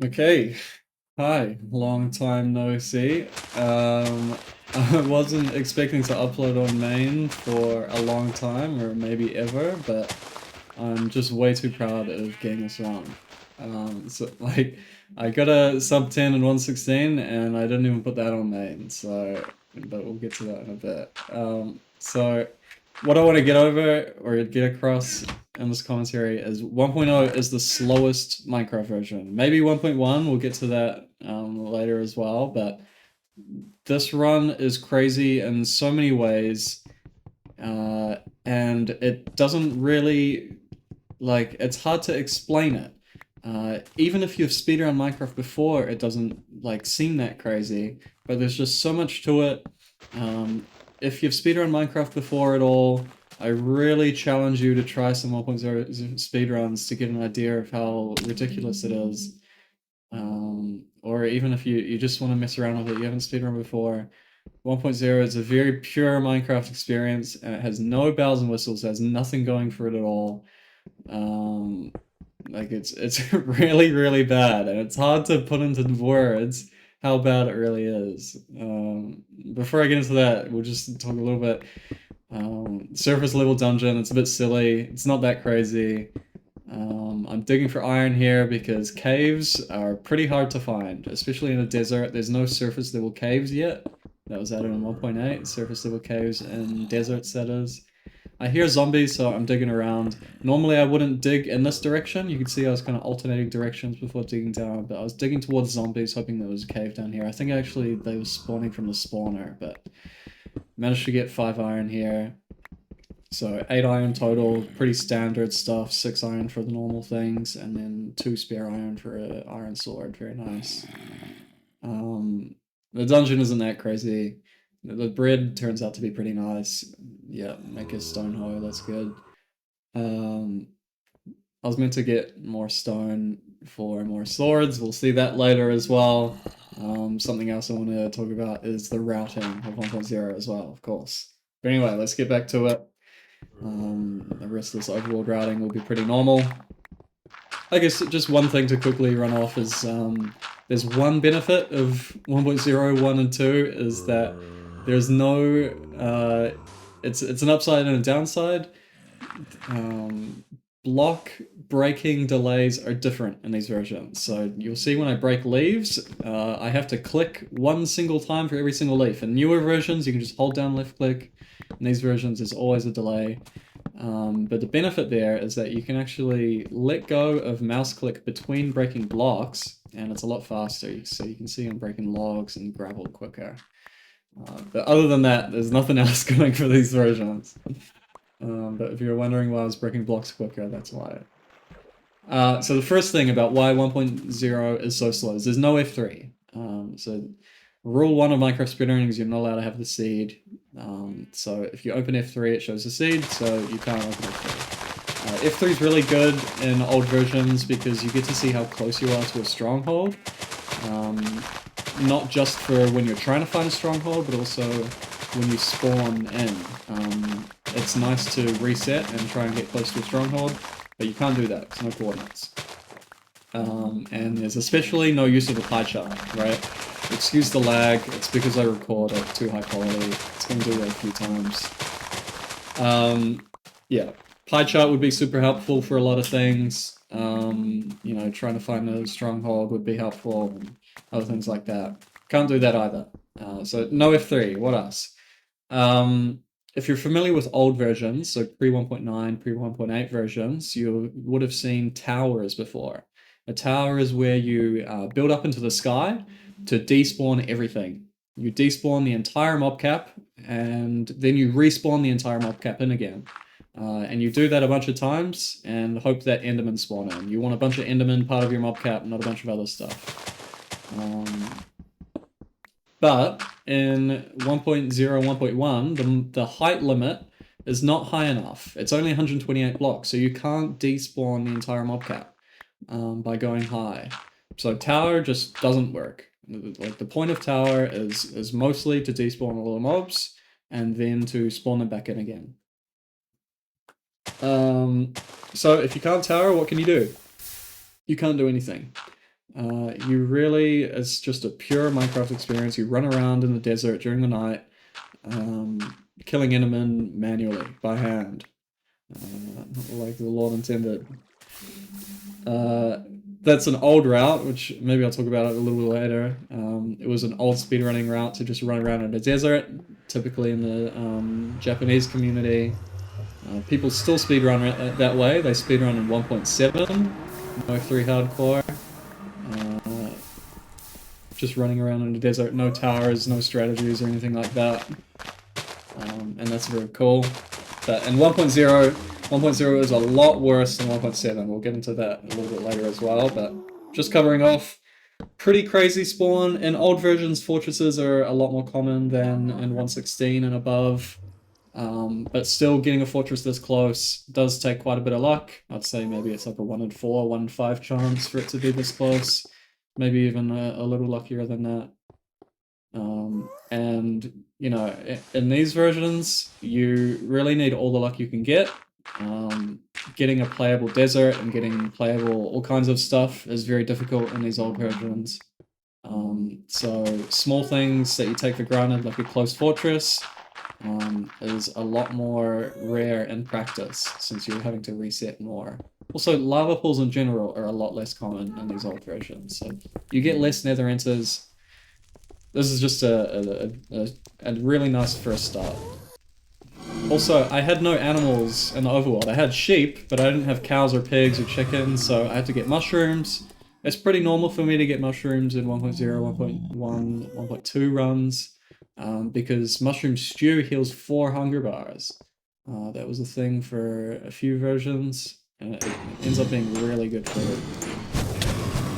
Okay, hi, long time no see. I wasn't expecting to upload on main for a long time, or maybe ever, but I'm just way too proud of getting this wrong. So like, I got a sub 10 and 116, and I didn't even put that on main, so, but we'll get to that in a bit. So what I want to get over, or get across in this commentary is 1.0 is the slowest Minecraft version. Maybe 1.1, we'll get to that later as well, but this run is crazy in so many ways, and it doesn't really, like, it's hard to explain it. Even if you've speedrun Minecraft before, it doesn't, like, seem that crazy, but there's just so much to it. If you've speedrun Minecraft before at all, I really challenge you to try some 1.0 speedruns to get an idea of how ridiculous it is. Or even if you just want to mess around with it, you haven't speedrun before, 1.0 is a very pure Minecraft experience, and it has no bells and whistles, it has nothing going for it at all. Like it's really, really bad, and it's hard to put into words how bad it really is. Before I get into that, we'll just talk a little bit. Surface level dungeon, it's a bit silly. It's not that crazy. I'm digging for iron here because caves are pretty hard to find, especially in a desert. There's no surface level caves yet. That was added in 1.8, surface level caves in deserts, that is. I hear zombies, so I'm digging around. Normally I wouldn't dig in this direction. You can see I was kind of alternating directions before digging down, but I was digging towards zombies, hoping there was a cave down here. I think actually they were spawning from the spawner, but managed to get 5 iron here. So 8 iron total, pretty standard stuff. 6 iron for the normal things, and then 2 spare iron for an iron sword. Very nice. The dungeon isn't that crazy. The bread turns out to be pretty nice. Yeah, make a stone hoe, that's good. Um, I was meant to get more stone for more swords. We'll see that later as well. Something else I want to talk about is the routing of 1.0 as well, of course. But anyway, let's get back to it. The rest of this overworld routing will be pretty normal. I guess just one thing to quickly run off is there's one benefit of 1.0, 1, and 2 is that there's no it's an upside and a downside. Block breaking delays are different in these versions. So you'll see when I break leaves, I have to click one single time for every single leaf. In newer versions, you can just hold down left click. In these versions, there's always a delay. But the benefit there is that you can actually let go of mouse click between breaking blocks, and it's a lot faster. So you can see I'm breaking logs and gravel quicker. But other than that, there's nothing else going for these versions. But if you're wondering why I was breaking blocks quicker, that's why. So the first thing about why 1.0 is so slow is there's no F3. So rule 1 of Minecraft speedrunning is you're not allowed to have the seed. So if you open F3, it shows the seed, so you can't open F3. F3 is really good in old versions because you get to see how close you are to a stronghold. Not just for when you're trying to find a stronghold, but also when you spawn in. It's nice to reset and try and get close to a stronghold, but you can't do that, there's no coordinates. And there's especially no use of a pie chart, right? Excuse the lag, it's because I record at too high quality. It's going to do that a few times. Yeah, pie chart would be super helpful for a lot of things. You know, trying to find a stronghold would be helpful, and other things like that. Can't do that either. So no F3, what else? If you're familiar with old versions, so pre 1.9, pre 1.8 versions, you would have seen towers before. A tower is where you build up into the sky to despawn everything. You despawn the entire mob cap, and then you respawn the entire mob cap in again. And you do that a bunch of times and hope that Endermen spawn in. You want a bunch of Endermen part of your mob cap, not a bunch of other stuff. But in 1.0, 1.1, the height limit is not high enough. It's only 128 blocks, so you can't despawn the entire mob cap by going high. So tower just doesn't work. Like the point of tower is mostly to despawn all the mobs and then to spawn them back in again. So if you can't tower, what can you do? You can't do anything. It's just a pure Minecraft experience. You run around in the desert during the night, killing Endermen manually, by hand, like the Lord intended. That's an old route, which maybe I'll talk about it a little bit later. It was an old speedrunning route to just run around in the desert, typically in the Japanese community. People still speedrun that way. They speedrun in 1.7, no 3 hardcore. Just running around in the desert, no towers, no strategies or anything like that. And that's very cool. But in 1.0, 1.0 is a lot worse than 1.7. We'll get into that a little bit later as well, but just covering off, pretty crazy spawn. In old versions, fortresses are a lot more common than in 1.16 and above. But still, getting a fortress this close does take quite a bit of luck. I'd say maybe it's like a 1 in 4, 1 in 5 chance for it to be this close. Maybe even a little luckier than that. And, you know, in these versions, you really need all the luck you can get. Getting a playable desert and getting playable all kinds of stuff is very difficult in these old versions. So small things that you take for granted, like a closed fortress, is a lot more rare in practice since you're having to reset more. Also, lava pools in general are a lot less common in these old versions, so you get less nether enters. This is just a really nice first start. Also, I had no animals in the overworld. I had sheep, but I didn't have cows or pigs or chickens, so I had to get mushrooms. It's pretty normal for me to get mushrooms in 1.0, 1.1, 1.2 runs, because mushroom stew heals 4 hunger bars. That was a thing for a few versions, and it ends up being really good food.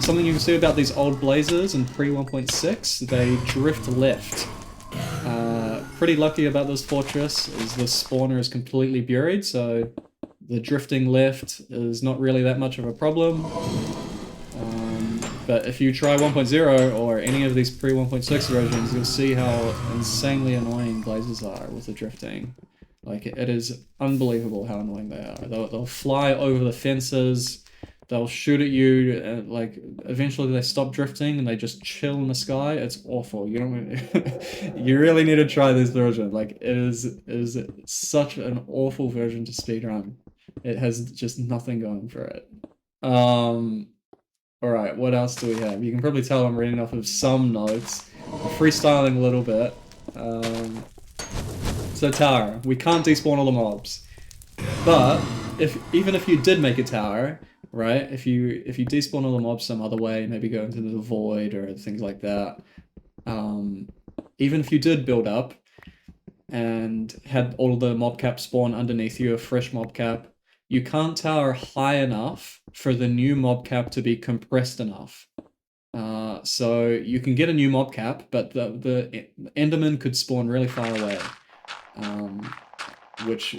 Something you can see about these old blazes in pre-1.6, they drift left. Pretty lucky about this fortress is the spawner is completely buried, so the drifting left is not really that much of a problem. But if you try 1.0 or any of these pre-1.6 versions, you'll see how insanely annoying blazes are with the drifting. Like, it is unbelievable how annoying they are. They'll fly over the fences, they'll shoot at you, and like eventually they stop drifting and they just chill in the sky. It's awful. You don't. You really need to try this version. Like, it is such an awful version to speedrun. It has just nothing going for it. All right, what else do we have? You can probably tell I'm reading off of some notes. I'm freestyling a little bit. So tower, we can't despawn all the mobs, but even if you did make a tower, right? If you despawn all the mobs some other way, maybe go into the void or things like that. Even if you did build up and had all the mob cap spawn underneath you, a fresh mob cap, you can't tower high enough for the new mob cap to be compressed enough. So you can get a new mob cap, but the Enderman could spawn really far away. Which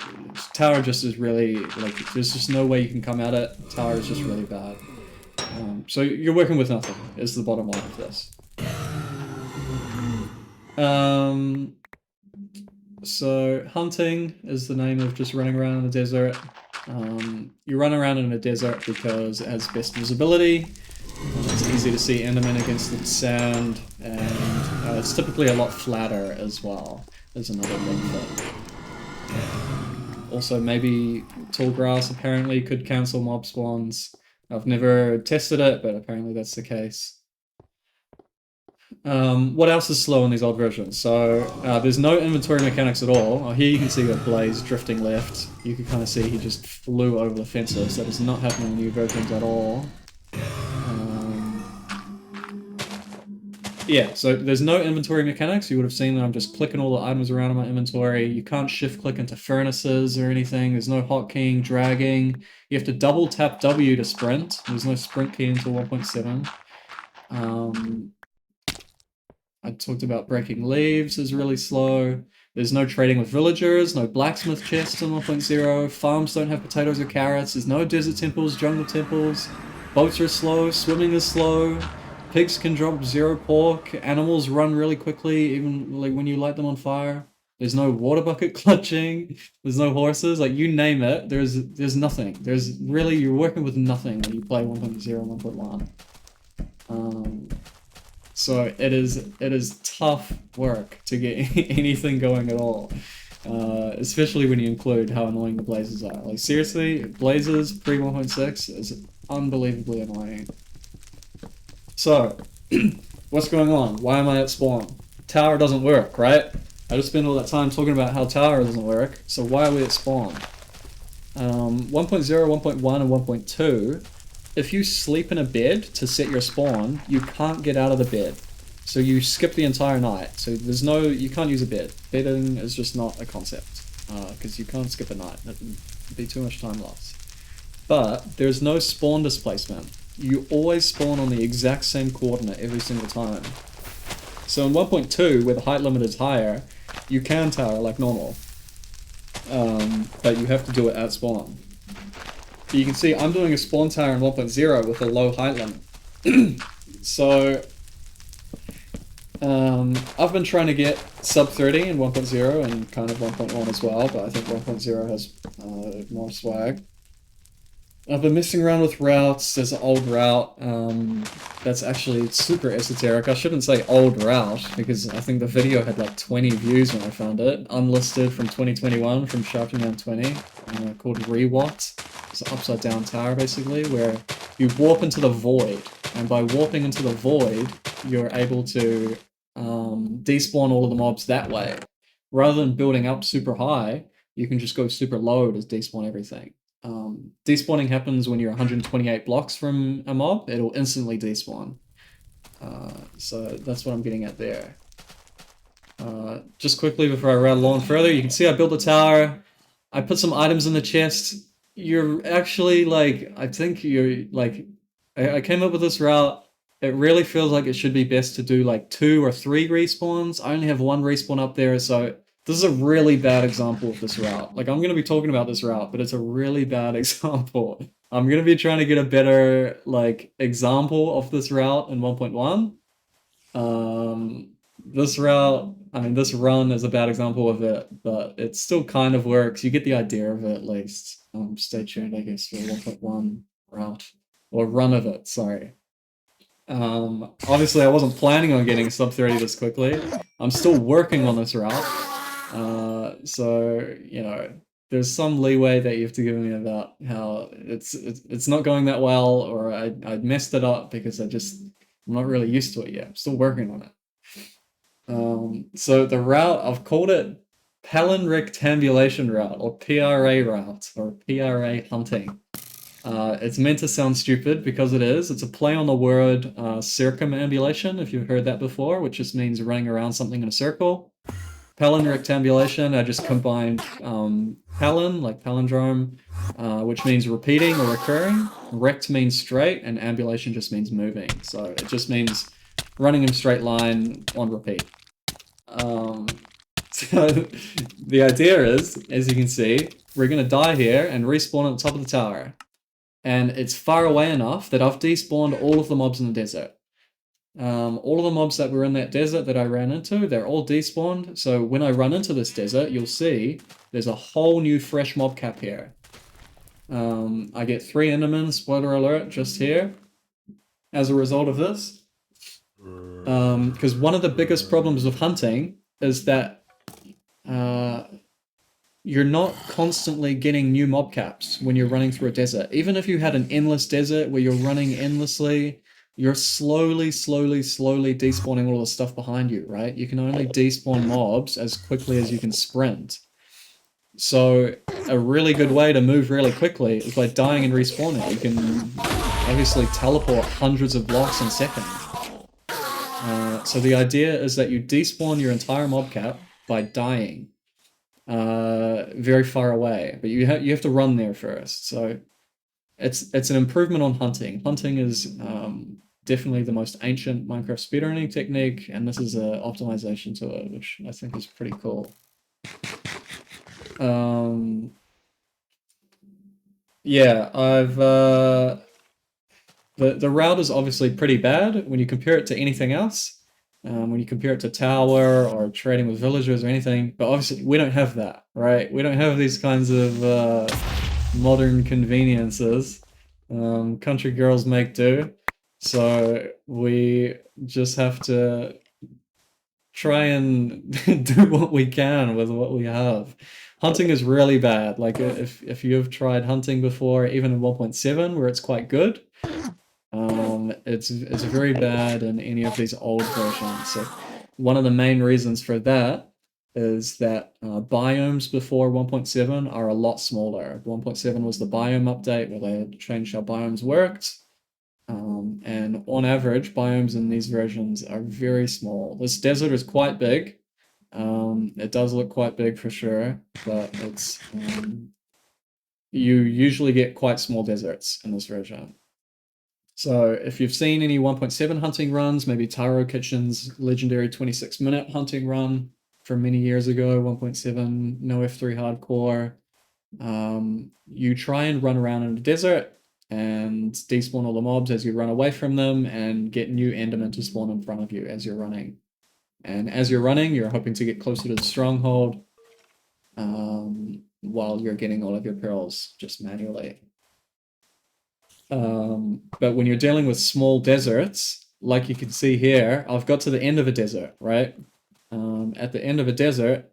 tower just is really, like, there's just no way you can come at it. Tower is just really bad. So you're working with nothing, is the bottom line of this. So hunting is the name of just running around in the desert. You run around in a desert because it has best visibility. It's easy to see Endermen against the sand, and it's typically a lot flatter as well. There's another benefit. Also, maybe tall grass apparently could cancel mob spawns. I've never tested it, but apparently that's the case. What else is slow in these old versions? So there's no inventory mechanics at all. Here you can see a blaze drifting left. You can kind of see he just flew over the fences. That is not happening in new versions at all. Yeah, so there's no inventory mechanics. You would have seen that I'm just clicking all the items around in my inventory. You can't shift click into furnaces or anything. There's no hotkeying, dragging. You have to double tap W to sprint. There's no sprint key until 1.7. I talked about breaking leaves is really slow. There's no trading with villagers, no blacksmith chests in 1.0. Farms don't have potatoes or carrots. There's no desert temples, jungle temples. Boats are slow, swimming is slow. Pigs can drop 0 pork. Animals run really quickly, even like when you light them on fire. There's no water bucket clutching. There's no horses. Like, you name it, there's nothing. There's really, you're working with nothing when you play 1.0, 1.1. So it is tough work to get anything going at all. Especially when you include how annoying the blazes are. Like seriously, blazes pre 1.6 is unbelievably annoying. So, what's going on? Why am I at spawn? Tower doesn't work, right? I just spent all that time talking about how tower doesn't work, so why are we at spawn? 1.0, 1.1, and 1.2, if you sleep in a bed to set your spawn, you can't get out of the bed. So you skip the entire night. So there's no, you can't use a bed. Bedding is just not a concept, because you can't skip a night. That'd be too much time lost. But there's no spawn displacement. You always spawn on the exact same coordinate every single time. So in 1.2, where the height limit is higher, you can tower like normal. But you have to do it at spawn. But you can see I'm doing a spawn tower in 1.0 with a low height limit. So I've been trying to get sub 30 in 1.0 and kind of 1.1 as well, but I think 1.0 has more swag. I've been messing around with routes. There's an old route that's actually super esoteric. I shouldn't say old route because I think the video had like 20 views when I found it. Unlisted from 2021 from Sharkyman20 called Rewat. It's an upside down tower basically where you warp into the void, and by warping into the void you're able to despawn all of the mobs that way. Rather than building up super high, you can just go super low to despawn everything. Despawning happens when you're 128 blocks from a mob. It'll instantly despawn. So that's what I'm getting at there. Just quickly before I rattle on further, you can see I built a tower. I put some items in the chest. You're actually like, I think you're like, I came up with this route. It really feels like it should be best to do like 2 or 3 respawns. I only have 1 respawn up there, so this is a really bad example of this route. Like, I'm going to be talking about this route, but it's a really bad example. I'm going to be trying to get a better, like, example of this route in 1.1. This route, I mean, this run is a bad example of it, but it still kind of works. You get the idea of it, at least. Stay tuned, I guess, for 1.1 route. Or run of it, sorry. Obviously, I wasn't planning on getting sub 30 this quickly. I'm still working on this route. So, you know, there's some leeway that you have to give me about how it's not going that well, or I messed it up because I'm not really used to it yet. I'm still working on it. So the route, I've called it Palinrectambulation route, or PRA route, or PRA hunting. It's meant to sound stupid because it is. It's a play on the word circumambulation, if you've heard that before, which just means running around something in a circle. Palinrectambulation, I just combined palin, like palindrome, which means repeating or recurring. Rect means straight, and ambulation just means moving. So it just means running in straight line on repeat. So the idea is, as you can see, we're going to die here and respawn at the top of the tower. And it's far away enough that I've despawned all of the mobs in the desert. All of the mobs that were in that desert that I ran into, they're all despawned. So when I run into this desert, you'll see there's a whole new fresh mob cap here. I get 3 Endermen, spoiler alert, just here as a result of this. Because one of the biggest problems with hunting is that you're not constantly getting new mob caps when you're running through a desert. Even if you had an endless desert where you're running endlessly, you're slowly despawning all the stuff behind you, right? You can only despawn mobs as quickly as you can sprint. So a really good way to move really quickly is by dying and respawning. You can obviously teleport hundreds of blocks in seconds. So the idea is that you despawn your entire mob cap by dying very far away, but you have to run there first. So it's an improvement on hunting. Hunting is definitely the most ancient Minecraft speedrunning technique, and this is an optimization to it, which I think is pretty cool. Yeah, I've the route is obviously pretty bad when you compare it to anything else. When you compare it to tower or trading with villagers or anything, but obviously we don't have that, right? We don't have these kinds of modern conveniences. Country girls make do. So we just have to try and do what we can with what we have. Hunting is really bad. Like if you've tried hunting before, even in 1.7 where it's quite good, it's very bad in any of these old versions. So one of the main reasons for that is that biomes before 1.7 are a lot smaller. 1.7 was the biome update where they had changed how biomes worked. And on average, biomes in these versions are very small. This desert is quite big. It does look quite big for sure, but it's you usually get quite small deserts in this version. So if you've seen any 1.7 hunting runs, maybe Taro Kitchen's legendary 26-minute hunting run from many years ago, 1.7, no F3 hardcore, you try and run around in the desert and despawn all the mobs as you run away from them and get new endermen to spawn in front of you as you're running. And as you're running, you're hoping to get closer to the stronghold while you're getting all of your pearls just manually. But when you're dealing with small deserts, like you can see here, I've got to the end of a desert, right? At the end of a desert,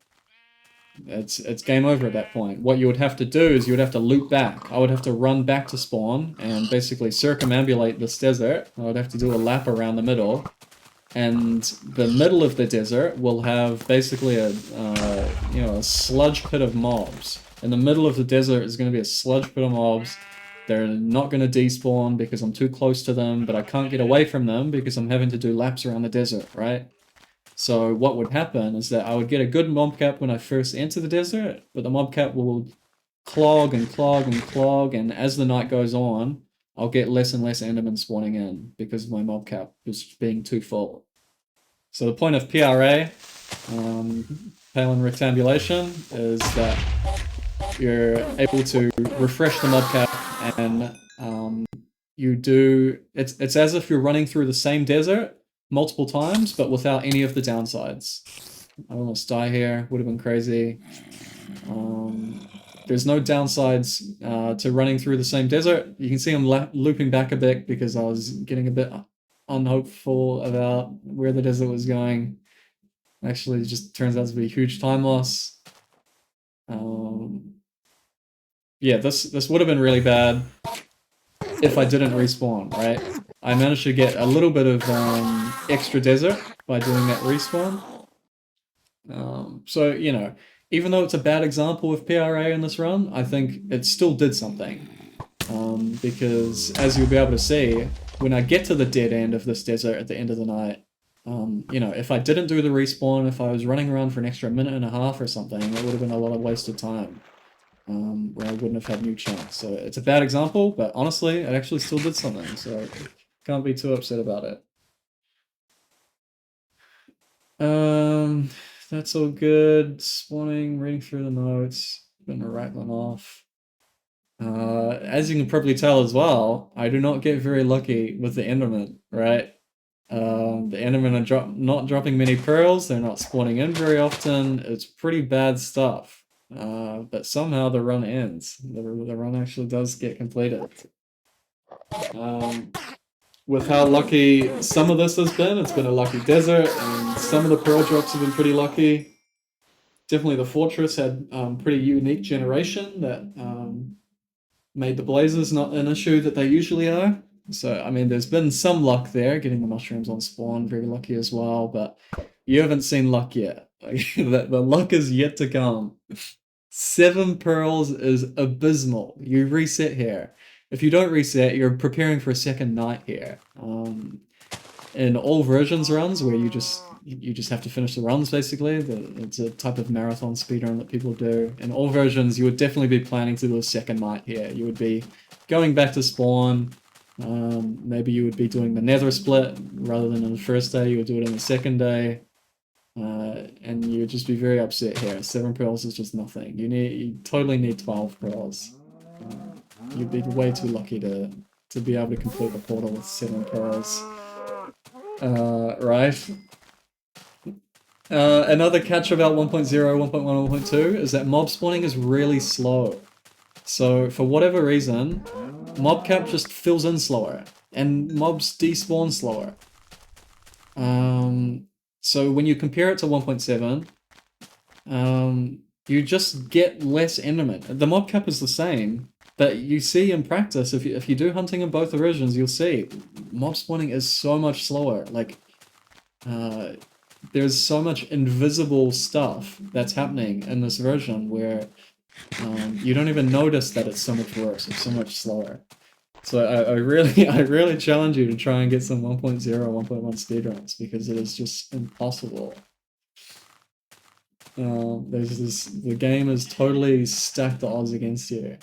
it's game over at that point. What you would have to do is you would have to loop back. I would have to run back to spawn and basically circumambulate this desert. I would have to do a lap around the middle. And the middle of the desert will have basically a sludge pit of mobs. In the middle of the desert is going to be a sludge pit of mobs. They're not going to despawn because I'm too close to them, but I can't get away from them because I'm having to do laps around the desert, right? So what would happen is that I would get a good mob cap when I first enter the desert, but the mob cap will clog and clog and clog, and as the night goes on, I'll get less and less endermen spawning in because of my mob cap just being too full. So the point of PRA, Palinrectambulation, is that you're able to refresh the mob cap and it's as if you're running through the same desert multiple times, but without any of the downsides. I almost die here, would have been crazy. There's no downsides to running through the same desert. You can see I'm looping back a bit because I was getting a bit unhopeful about where the desert was going. Actually, it just turns out to be a huge time loss. Yeah, this would have been really bad if I didn't respawn, right? I managed to get a little bit of extra desert by doing that respawn. So, you know, even though it's a bad example of PRA in this run, I think it still did something. Because as you'll be able to see, when I get to the dead end of this desert at the end of the night, you know, if I didn't do the respawn, if I was running around for an extra minute and a half or something, it would have been a lot of wasted time. Where I wouldn't have had new chance. So it's a bad example, but honestly, it actually still did something, so can't be too upset about it. That's all good. Spawning, reading through the notes, gonna write them off. As you can probably tell as well, I do not get very lucky with the Enderman, right? The Endermen are not dropping many pearls, they're not spawning in very often, it's pretty bad stuff. But somehow the run ends. The run actually does get completed. With how lucky some of this has been, it's been a lucky desert, and some of the pearl drops have been pretty lucky. Definitely the fortress had pretty unique generation that made the blazes not an issue that they usually are. So, I mean, there's been some luck there, getting the mushrooms on spawn, very lucky as well, but you haven't seen luck yet. The luck is yet to come. 7 pearls is abysmal. You reset here. If you don't reset, you're preparing for a second night here. In all versions runs where you just have to finish the runs basically, it's a type of marathon speedrun that people do. In all versions, you would definitely be planning to do a second night here. You would be going back to spawn. Maybe you would be doing the nether split rather than on the first day. You would do it on the second day. And you would just be very upset here. 7 pearls is just nothing. You totally need 12 pearls. You'd be way too lucky to be able to complete the portal with 7 pearls. Right. Another catch about 1.0, 1.1, 1.2 is that mob spawning is really slow. So for whatever reason, mob cap just fills in slower. and mobs despawn slower. So when you compare it to 1.7, you just get less enderman. The mob cap is the same, but you see in practice, if you do hunting in both versions, you'll see mob spawning is so much slower. Like, there's so much invisible stuff that's happening in this version where you don't even notice that it's so much worse, it's so much slower. So I really challenge you to try and get some 1.0, 1.1 speedruns because it is just impossible. The game is totally stacked the odds against you.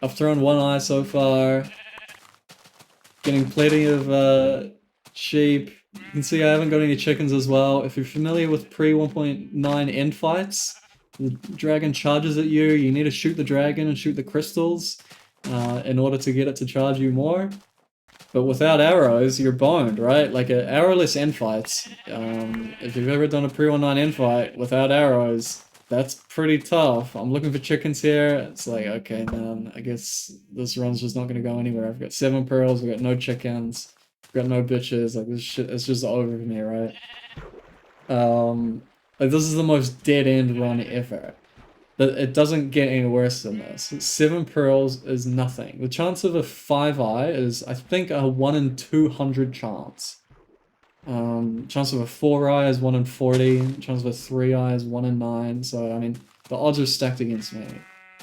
I've thrown one eye so far. Getting plenty of sheep. You can see I haven't got any chickens as well. If you're familiar with pre 1.9 end fights, the dragon charges at you. You need to shoot the dragon and shoot the crystals in order to get it to charge you more. But without arrows, you're boned, right? Like arrowless end fights. If you've ever done a pre 1.9 end fight without arrows, that's pretty tough. I'm looking for chickens here. It's like, okay, man, I guess this run's just not gonna go anywhere. I've got 7 pearls, I've got no chickens, I've got no bitches. Like, this shit, it's just over for me, right? Like, this is the most dead-end run ever. But it doesn't get any worse than this. 7 pearls is nothing. The chance of a 5-eye is, I think, a 1 in 200 chance. Chance of a 4-eye is 1 in 40. Chance of a 3-eye is 1 in 9. So, I mean, the odds are stacked against me.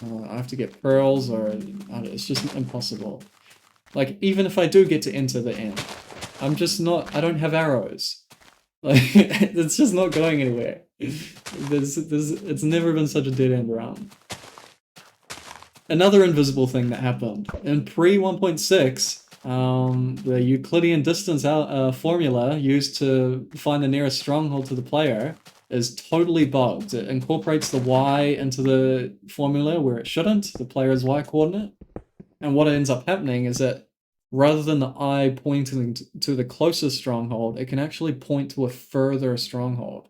I have to get pearls, or it's just impossible. Like, even if I do get to enter the end, I'm just not. I don't have arrows. Like, it's just not going anywhere. It's never been such a dead end run. Another invisible thing that happened in pre 1.6. The Euclidean distance formula used to find the nearest stronghold to the player is totally bugged. It incorporates the Y into the formula where it shouldn't, the player's Y coordinate. And what ends up happening is that rather than the eye pointing to the closest stronghold, it can actually point to a further stronghold.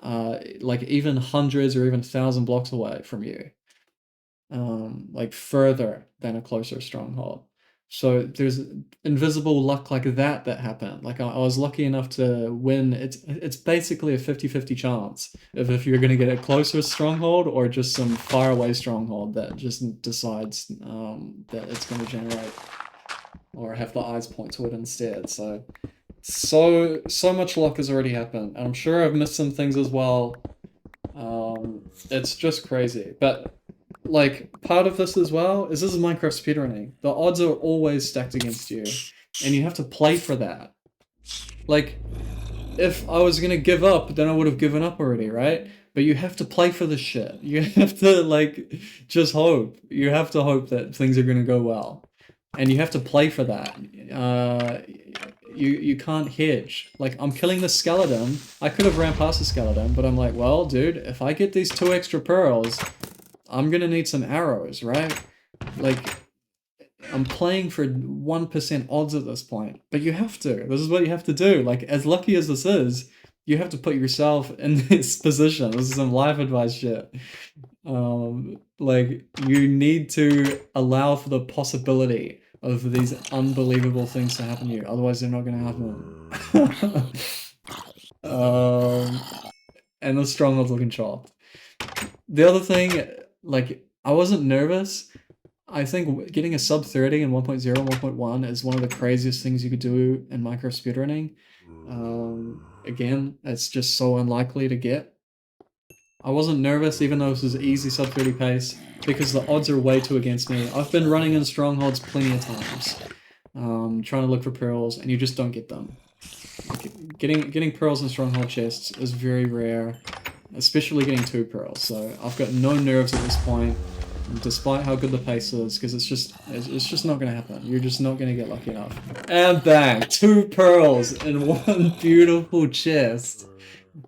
Like even hundreds or even 1,000 blocks away from you. Like further than a closer stronghold. So there's invisible luck like that happened. Like I was lucky enough to win. It's basically a 50-50 chance if you're going to get a closer stronghold or just some faraway stronghold that just decides that it's going to generate or have the eyes point to it instead. So much luck has already happened. And I'm sure I've missed some things as well. It's just crazy. But like, part of this as well is this is Minecraft speedrunning. The odds are always stacked against you, and you have to play for that. Like, if I was gonna give up, then I would have given up already, right? But you have to play for this shit. You have to, like, just hope. You have to hope that things are gonna go well. And you have to play for that. You can't hedge. Like, I'm killing the skeleton. I could have ran past the skeleton, but I'm like, well, dude, if I get these 2 extra pearls, I'm gonna need some arrows, right? Like, I'm playing for 1% odds at this point, but you have to. This is what you have to do. Like, as lucky as this is, you have to put yourself in this position. This is some life advice shit. Like, you need to allow for the possibility of these unbelievable things to happen to you. Otherwise, they're not gonna happen. And the stronghold's looking chopped. The other thing, like, I wasn't nervous. I think getting a sub 30 in 1.0 and 1.1 is one of the craziest things you could do in Minecraft speedrunning. Again, it's just so unlikely to get. I wasn't nervous, even though this is easy sub 30 pace, because the odds are way too against me. I've been running in strongholds plenty of times, trying to look for pearls, and you just don't get them. Like, getting pearls in stronghold chests is very rare. Especially getting 2 pearls, so I've got no nerves at this point, despite how good the pace is, because it's just not gonna happen. You're just not gonna get lucky enough. And bang! 2 pearls in 1 beautiful chest.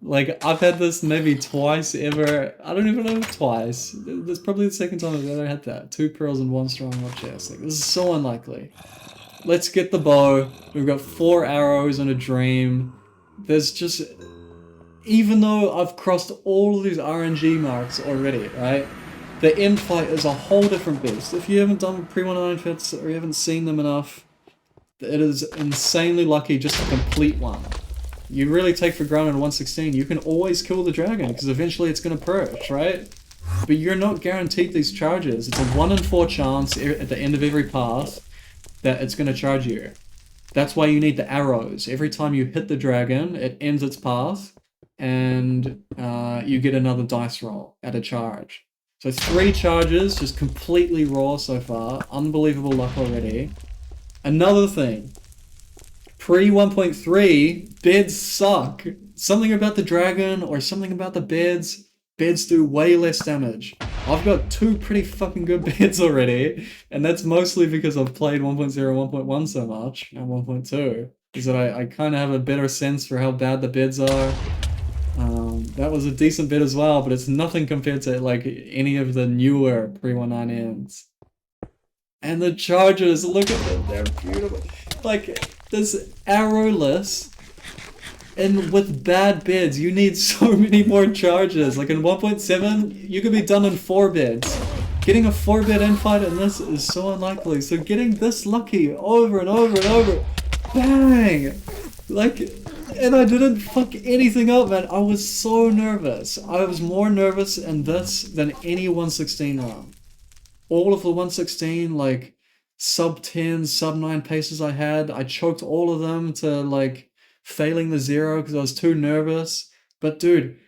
Like, I've had this maybe twice ever. I don't even know if twice. That's probably the second time I've ever had that. 2 pearls in 1 stronghold chest. Like, this is so unlikely. Let's get the bow. We've got 4 arrows and a dream. There's just... Even though I've crossed all of these RNG marks already, right? the end fight is a whole different beast. If you haven't done pre-109 fits or you haven't seen them enough, it is insanely lucky just to complete one. You really take for granted 116, you can always kill the dragon because eventually it's going to purge, right? But you're not guaranteed these charges. It's a 1 in 4 chance at the end of every pass that it's going to charge you. That's why you need the arrows. Every time you hit the dragon, it ends its path, and you get another dice roll at a charge. So 3 charges, just completely raw so far. Unbelievable luck already. Another thing. Pre 1.3, beds suck. Something about the dragon or something about the beds. Beds do way less damage. I've got 2 pretty fucking good beds already, and that's mostly because I've played 1.0, 1.1 so much, and 1.2, is that I kind of have a better sense for how bad the beds are. That was a decent bed as well, but it's nothing compared to like any of the newer pre-19ends. And the charges, look at them, they're beautiful. Like, this arrowless, and with bad beds, you need so many more charges. Like in 1.7, you could be done in 4 beds. Getting a 4-bed infight in this is so unlikely. So getting this lucky over and over and over, bang! Like, and I didn't fuck anything up, man. I was so nervous. I was more nervous in this than any 116 run. All of the 116, like, sub 10, sub 9 paces I had, I choked all of them to, like, failing the 0 because I was too nervous. But dude,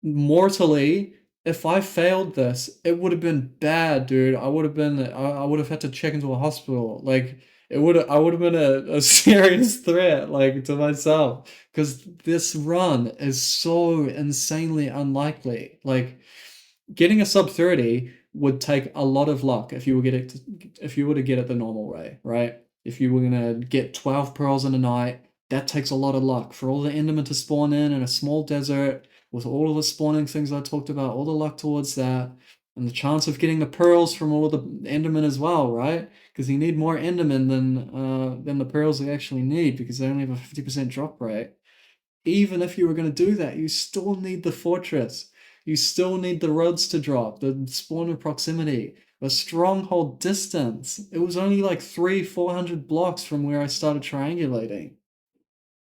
mortally, if I failed this, it would have been bad, dude. I would have had to check into a hospital. Like, I would have been a serious threat, like, to myself. Because this run is so insanely unlikely. Like, getting a sub 30 would take a lot of luck if you were to get it the normal way, right? If you were gonna get 12 pearls in a night, that takes a lot of luck. For all the Endermen to spawn in a small desert, with all of the spawning things I talked about, all the luck towards that, and the chance of getting the pearls from all of the Endermen as well, right? Because you need more Endermen than the pearls you actually need, because they only have a 50% drop rate. Even if you were going to do that, you still need the fortress. You still need the roads to drop, the spawner proximity, the stronghold distance. It was only like 400 blocks from where I started triangulating.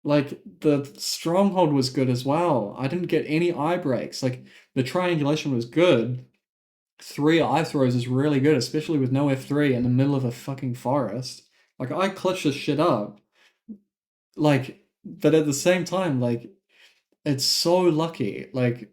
Like, the stronghold was good as well. I didn't get any eye breaks. Like, the triangulation was good. 3 eye throws is really good, especially with no F3 in the middle of a fucking forest. Like, I clutched this shit up. Like, but at the same time, like, it's so lucky. Like,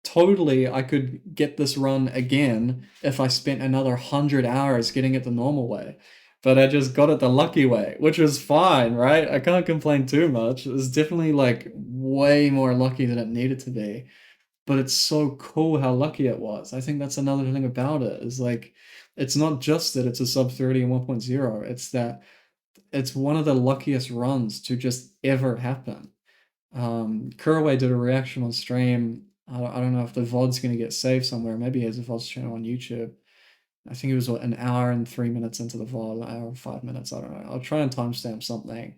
totally I could get this run again if I spent another 100 hours getting it the normal way. But I just got it the lucky way, which was fine, right? I can't complain too much. It was definitely like way more lucky than it needed to be. But it's so cool how lucky it was. I think that's another thing about it, is like, it's not just that it's a sub 30 and 1.0, it's that it's one of the luckiest runs to just ever happen. Kuraway did a reaction on stream. I don't know if the VOD's going to get saved somewhere. Maybe he has a VOD's channel on YouTube. I think it was an hour and 3 minutes into the VOD, an hour and 5 minutes. I don't know. I'll try and timestamp something.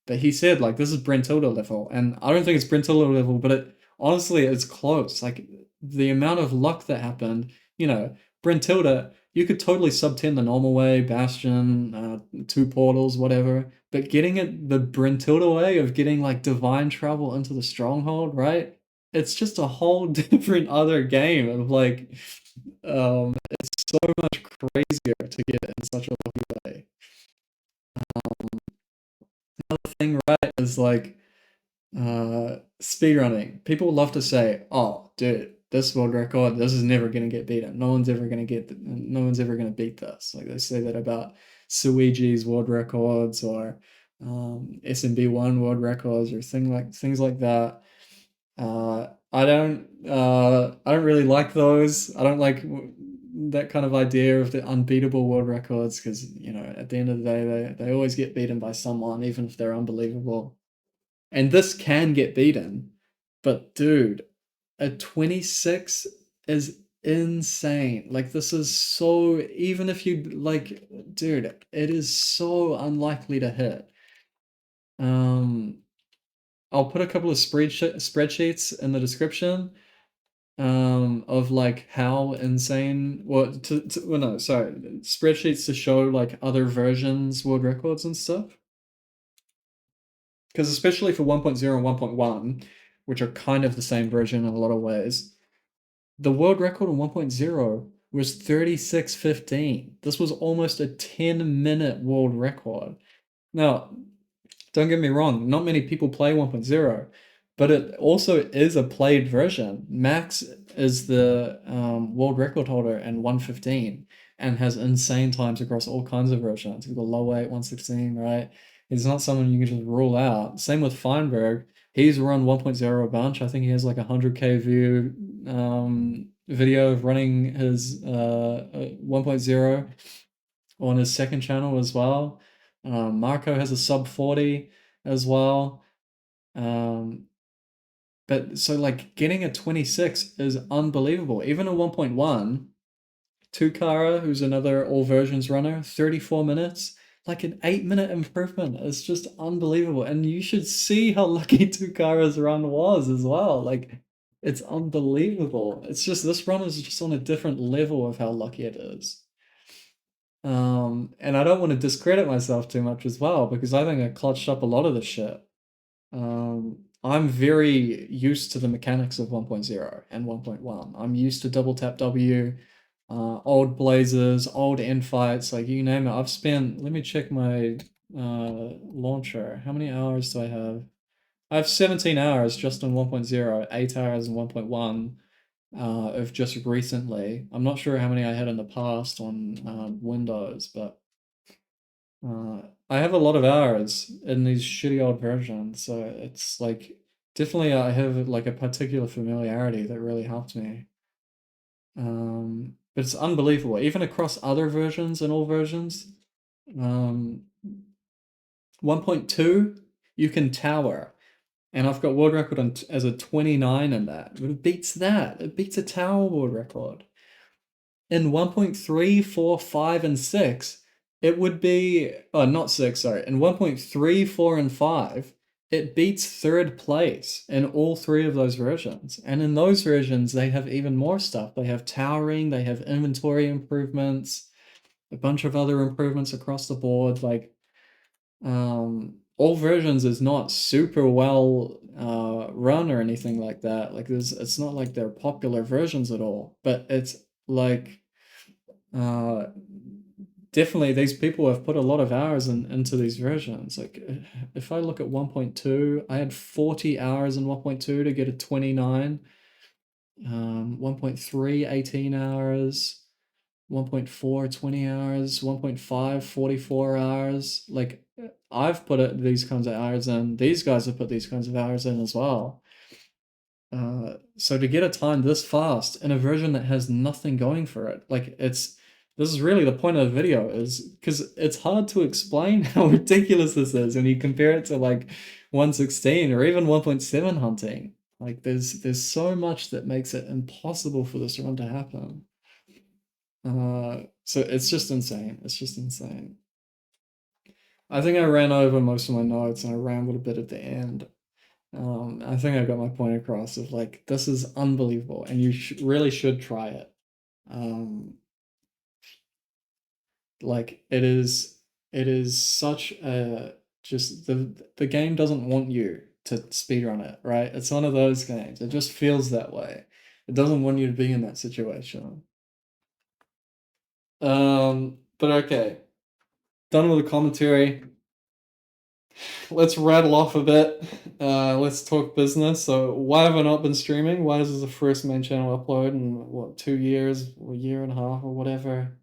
But he said, like, this is Brentilda level. And I don't think it's Brentilda level, but honestly, it's close. Like, the amount of luck that happened, Brentilda, you could totally sub 10 the normal way, Bastion, 2 portals, whatever. But getting it the Brentilda way of getting, like, divine travel into the stronghold, right? It's just a whole different other game of, like, it's so much crazier to get it in such a lucky way. Another thing, right, is like, speedrunning. People love to say, "Oh, dude, this world record, this is never gonna get beaten. No one's ever gonna beat this." Like, they say that about Suiji's world records, or SMB1 world records, or things like that. I don't really like those. I don't like that kind of idea of the unbeatable world records, because at the end of the day, they always get beaten by someone, even if they're unbelievable. And this can get beaten, but dude, a 26 is insane. Like, this is so, even if you, like, dude, it is so unlikely to hit. I'll put a couple of spreadsheets in the description. of like how insane, well, well, no, sorry, spreadsheets to show like other versions world records and stuff. Because especially for 1.0 and 1.1, which are kind of the same version in a lot of ways, the world record on 1.0 was 36:15. This was almost a 10-minute world record. Now, don't get me wrong, not many people play 1.0, but it also is a played version. Max is the world record holder in 1:15 and has insane times across all kinds of versions. You've got low 8, 1:16, right? He's not someone you can just rule out. Same with Feinberg. He's run 1.0 a bunch. I think he has like 100K view video of running his 1.0 on his second channel as well. Marco has a sub 40 as well. But so like getting a 26 is unbelievable. Even a 1.1, Tukara, who's another all versions runner, 34 minutes, like an 8-minute improvement. It's just unbelievable. And you should see how lucky Tukara's run was as well. Like it's unbelievable. It's just this run is just on a different level of how lucky it is. And I don't want to discredit myself too much as well because I think I clutched up a lot of this shit. I'm very used to the mechanics of 1.0 and 1.1. I'm used to double tap W, old blazers, old end fights, like you name it. I've spent, let me check my launcher. How many hours do I have? I have 17 hours just on 1.0, 8 hours in 1.1 of just recently. I'm not sure how many I had in the past on Windows, but I have a lot of hours in these shitty old versions, so it's like definitely I have like a particular familiarity that really helped me. But it's unbelievable, even across other versions and all versions. 1.2, you can tower, and I've got world record on as a 29 in that. But it beats that. It beats a tower world record. In 1.3, 4, 5, and 6, it would be, oh, not 6, sorry. In 1.3, 4, and 5, it beats third place in all three of those versions. And in those versions, they have even more stuff. They have towering, they have inventory improvements, a bunch of other improvements across the board. Like, all versions is not super well run or anything like that. Like, it's not like they're popular versions at all, but it's like, definitely these people have put a lot of hours into these versions. Like if I look at 1.2, I had 40 hours in 1.2 to get a 29. 1.3, 18 hours. 1.4, 20 hours. 1.5, 44 hours. Like I've put these kinds of hours in. These guys have put these kinds of hours in as well. So to get a time this fast in a version that has nothing going for it, like this is really the point of the video, is because it's hard to explain how ridiculous this is when you compare it to like 1.16 or even 1.7 hunting. Like there's so much that makes it impossible for this run to happen. So it's just insane. It's just insane. I think I ran over most of my notes and I rambled a bit at the end. I think I got my point across of like this is unbelievable, and you really should try it. Like it is such a just the game doesn't want you to speedrun it, right? It's one of those games. It just feels that way. It doesn't want you to be in that situation. But okay, done with the commentary. Let's rattle off a bit. Let's talk business. So why have I not been streaming? Why is this the first main channel upload in what, 2 years, or a year and a half, or whatever?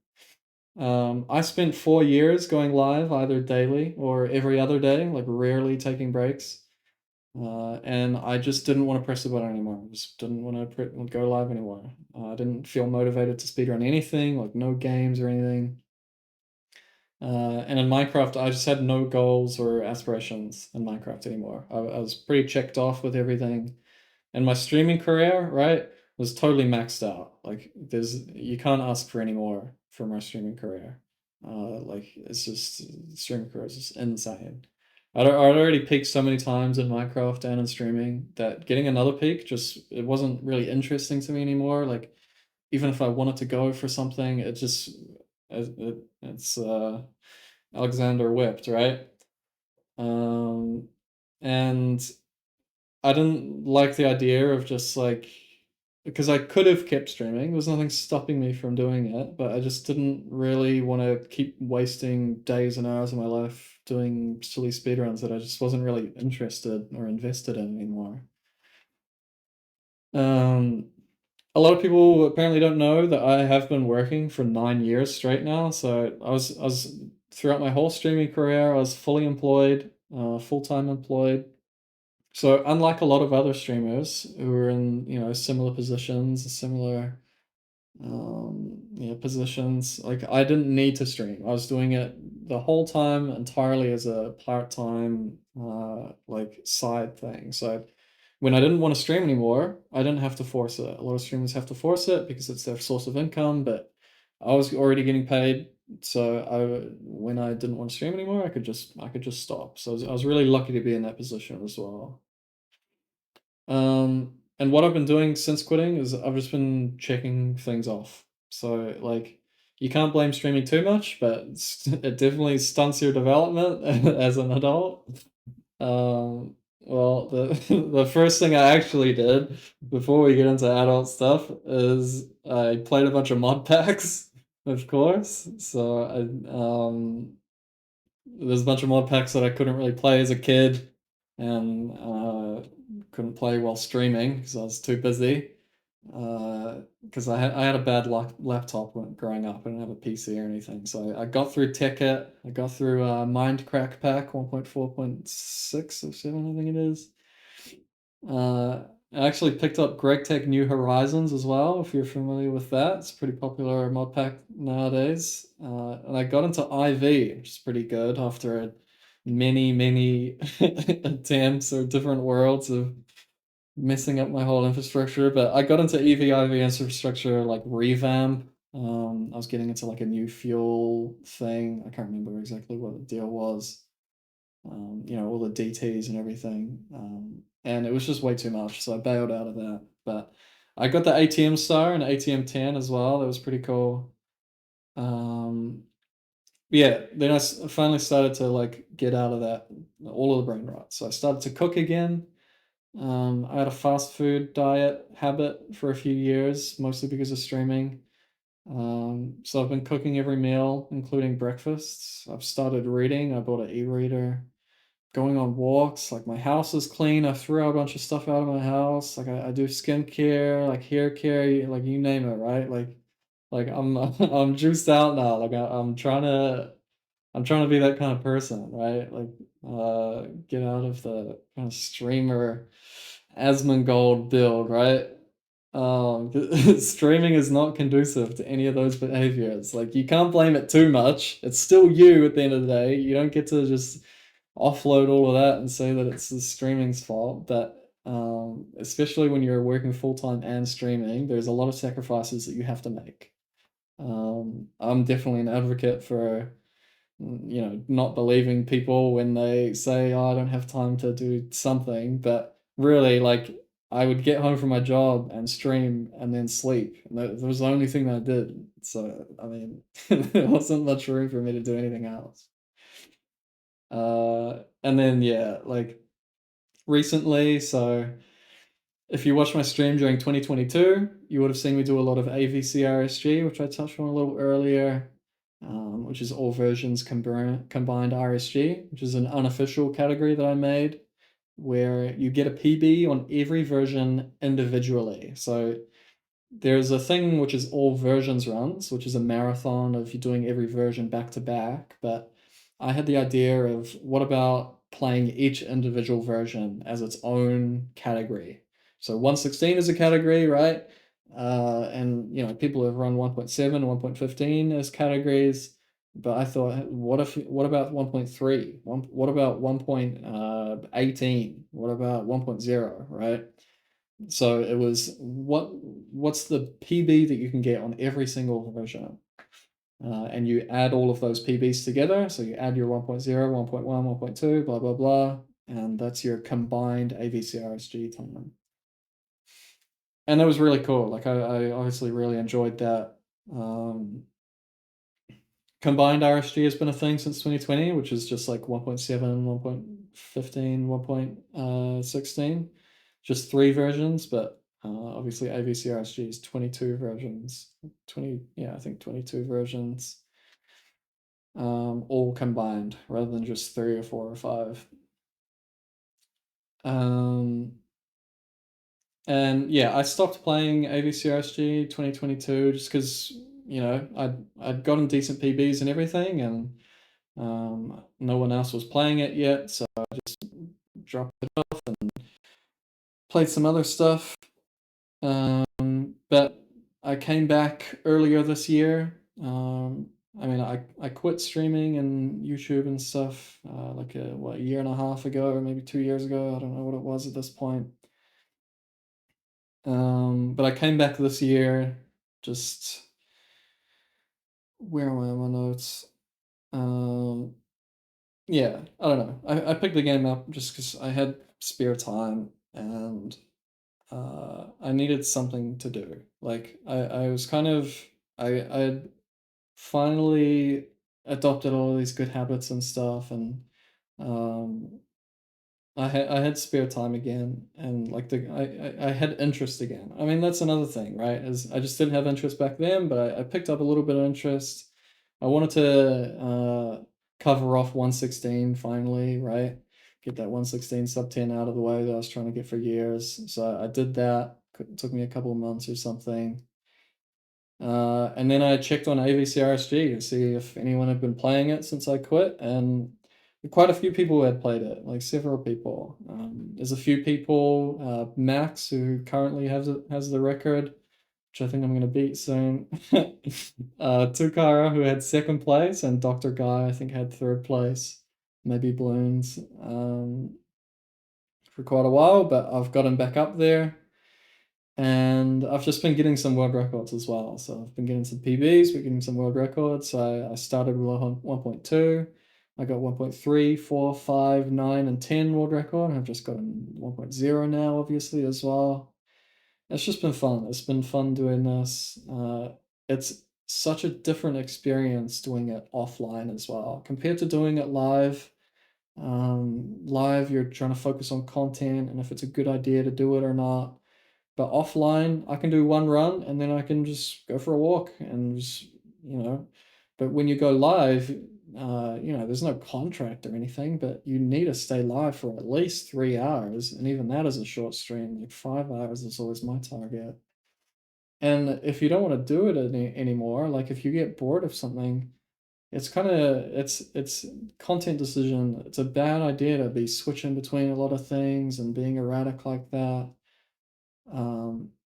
I spent 4 years going live either daily or every other day, like rarely taking breaks. And I just didn't want to press the button anymore. I just didn't want to go live anymore. I didn't feel motivated to speedrun anything, like no games or anything. And in Minecraft, I just had no goals or aspirations in Minecraft anymore. I was pretty checked off with everything. And my streaming career, right, was totally maxed out. Like you can't ask for any more from my streaming career. Like it's just streaming career is just insane. I'd already peaked so many times in Minecraft and in streaming that getting another peak just it wasn't really interesting to me anymore. Like even if I wanted to go for something, it's Alexander whipped, right? Um, and I didn't like the idea of just like because I could have kept streaming. There was nothing stopping me from doing it, but I just didn't really want to keep wasting days and hours of my life doing silly speedruns that I just wasn't really interested or invested in anymore. Um, a lot of people apparently don't know that I have been working for 9 years straight now. So I was throughout my whole streaming career, I was fully employed, full-time employed. So unlike a lot of other streamers who are in, similar positions, similar positions, like I didn't need to stream. I was doing it the whole time entirely as a part-time like side thing. So when I didn't want to stream anymore, I didn't have to force it. A lot of streamers have to force it because it's their source of income, but I was already getting paid. So when I didn't want to stream anymore, I could just stop. So I was really lucky to be in that position as well. And what I've been doing since quitting is I've just been checking things off. So like you can't blame streaming too much, but it definitely stunts your development as an adult. Well, the the first thing I actually did before we get into adult stuff is I played a bunch of mod packs, of course. So there's a bunch of mod packs that I couldn't really play as a kid, and couldn't play while streaming because I was too busy. Because I had a bad laptop when growing up. I didn't have a PC or anything, so I got through Ticket. I got through Mindcrack Pack 1.4.6 or 7, I think it is. I actually picked up GregTech New Horizons as well, if you're familiar with that. It's a pretty popular mod pack nowadays. And I got into IV, which is pretty good after many, many attempts or different worlds of messing up my whole infrastructure. But I got into EV/IV infrastructure like revamp. I was getting into like a new fuel thing. I can't remember exactly what the deal was. All the DTs and everything. And it was just way too much, so I bailed out of that. But I got the ATM star and ATM 10 as well. That was pretty cool. Um, yeah, then I finally started to like get out of that, all of the brain rot. So I started to cook again. I had a fast food diet habit for a few years, mostly because of streaming. So I've been cooking every meal, including breakfasts. I've started reading. I bought an e-reader. Going on walks. Like my house is clean. I threw out a bunch of stuff out of my house. Like I do skincare, like hair care, like you name it, right? Like I'm I'm juiced out now. Like I'm trying to be that kind of person, right? Like get out of the kind of streamer Asmongold build, right? Streaming is not conducive to any of those behaviors. Like you can't blame it too much. It's still you at the end of the day. You don't get to just offload all of that and say that it's the streaming's fault. But especially when you're working full time and streaming, there's a lot of sacrifices that you have to make. I'm definitely an advocate for not believing people when they say, "Oh, I don't have time to do something," but really, like, I would get home from my job and stream and then sleep. And that was the only thing that I did. So, I mean, there wasn't much room for me to do anything else. And then yeah, like recently, so if you watched my stream during 2022, you would have seen me do a lot of AVC-RSG, which I touched on a little earlier, which is all versions combined RSG, which is an unofficial category that I made, where you get a PB on every version individually. So there's a thing which is all versions runs, which is a marathon of you doing every version back to back. But I had the idea of what about playing each individual version as its own category? So 1.16 is a category, right? And people have run 1.7, 1.15 as categories. But I thought, what about 1.3? What about 1.18? What about 1.0, right? So it was what's the PB that you can get on every single version? and you add all of those PBs together. So you add your 1.0, 1.1, 1.2, blah, blah, blah, and that's your combined AVCRSG time. And that was really cool. Like I obviously really enjoyed that. Combined RSG has been a thing since 2020, which is just like 1.7, 1.15, 1.16, just 3 versions, but obviously AVCRSG is 22 versions, 20, yeah, I think 22 versions, all combined rather than just 3 or 4 or 5. And yeah, I stopped playing AVCRSG 2022 just because, you know, I'd gotten decent PBs and everything, and no one else was playing it yet, so I just dropped it off and played some other stuff. But I came back earlier this year. I mean, I quit streaming and YouTube and stuff like a year and a half ago, or maybe 2 years ago. I don't know what it was at this point. But I came back this year. Just where am I on my notes? Yeah, I don't know. I picked the game up just because I had spare time and I needed something to do. Like I was kind of I had finally adopted all these good habits and stuff, and um I had spare time again, and like I had interest again. I mean, that's another thing, right? Is I just didn't have interest back then, but I picked up a little bit of interest. I wanted to cover off 116 finally, right? Get that 116 sub 10 out of the way that I was trying to get for years. So I did that. It took me a couple of months or something. And then I checked on AVCRSG to see if anyone had been playing it since I quit, and quite a few people had played it, like several people. There's a few people, Max, who currently has the record, which I think I'm going to beat soon. Tukara, who had second place, and Dr. Guy, I think, had third place, maybe Balloons, for quite a while, but I've got him back up there. And I've just been getting some world records as well. So I've been getting some PBs, but getting some world records. So I started with 1.2. I got 1.3, 4, 5, 9, and 10 world record. I've just gotten 1.0 now, obviously, as well. It's just been fun. It's been fun doing this. It's such a different experience doing it offline as well compared to doing it live. Live, you're trying to focus on content and if it's a good idea to do it or not. But offline, I can do one run and then I can just go for a walk and just, you know. But when you go live, there's no contract or anything, but you need to stay live for at least 3 hours. And even that is a short stream. Like 5 hours is always my target. And if you don't want to do it anymore, like if you get bored of something, it's content decision. It's a bad idea to be switching between a lot of things and being erratic like that.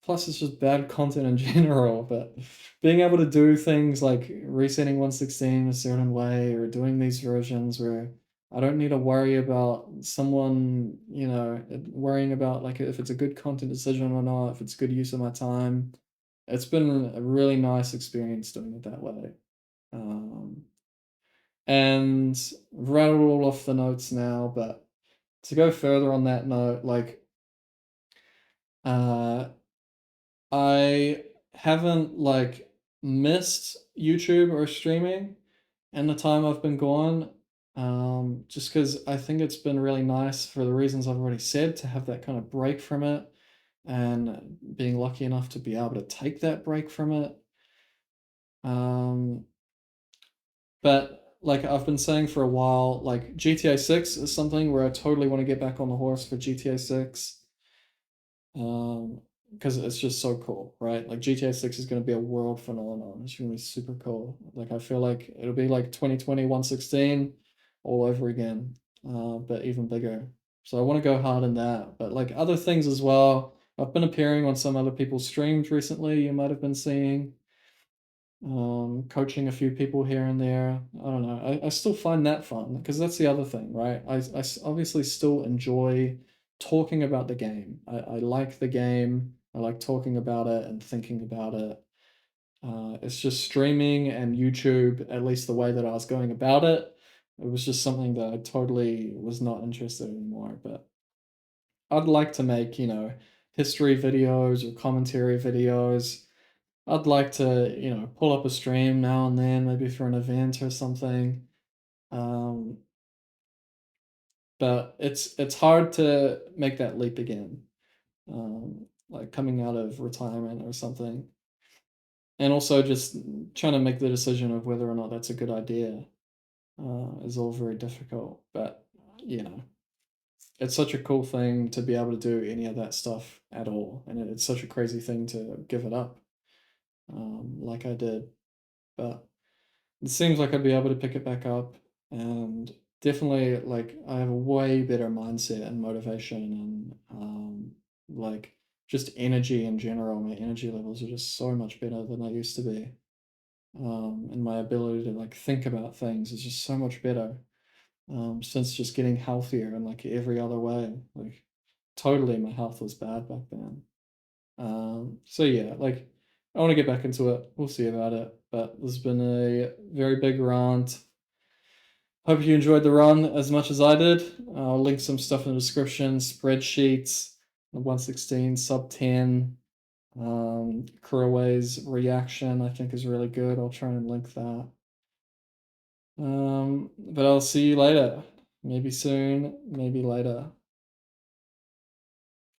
Plus, it's just bad content in general, but being able to do things like resetting 116 a certain way or doing these versions where I don't need to worry about someone, worrying about like if it's a good content decision or not, if it's good use of my time. It's been a really nice experience doing it that way. Um, and I've rattled all off the notes now, but to go further on that note, like, uh, I haven't like missed YouTube or streaming in the time I've been gone. Just because I think it's been really nice for the reasons I've already said to have that kind of break from it and being lucky enough to be able to take that break from it. Um, but like I've been saying for a while, like GTA 6 is something where I totally want to get back on the horse for GTA 6. Because it's just so cool, right? Like GTA 6 is going to be a world phenomenon. It's going to be super cool. Like I feel like it'll be like 2020 116 all over again, but even bigger. So I want to go hard in that. But like other things as well. I've been appearing on some other people's streams recently. You might have been seeing, coaching a few people here and there. I don't know. I still find that fun because that's the other thing, right? I obviously still enjoy talking about the game. I like the game. I like talking about it and thinking about it. It's just streaming and YouTube, at least the way that I was going about it. It was just something that I totally was not interested in anymore. But I'd like to make, history videos or commentary videos. I'd like to, pull up a stream now and then, maybe for an event or something. Um, but it's hard to make that leap again, like coming out of retirement or something. And also just trying to make the decision of whether or not that's a good idea is all very difficult. But, you know, it's such a cool thing to be able to do any of that stuff at all. And it's such a crazy thing to give it up like I did. But it seems like I'd be able to pick it back up, and definitely, like, I have a way better mindset and motivation and, like, just energy in general. My energy levels are just so much better than they used to be. And my ability to, like, think about things is just so much better, since just getting healthier in, like, every other way. Like, totally my health was bad back then. So yeah, like I want to get back into it. We'll see about it. But there's been a very big rant. Hope you enjoyed the run as much as I did. I'll link some stuff in the description, spreadsheets, the 116, sub 10. Kuraway's reaction I think is really good. I'll try and link that. But I'll see you later. Maybe soon, maybe later.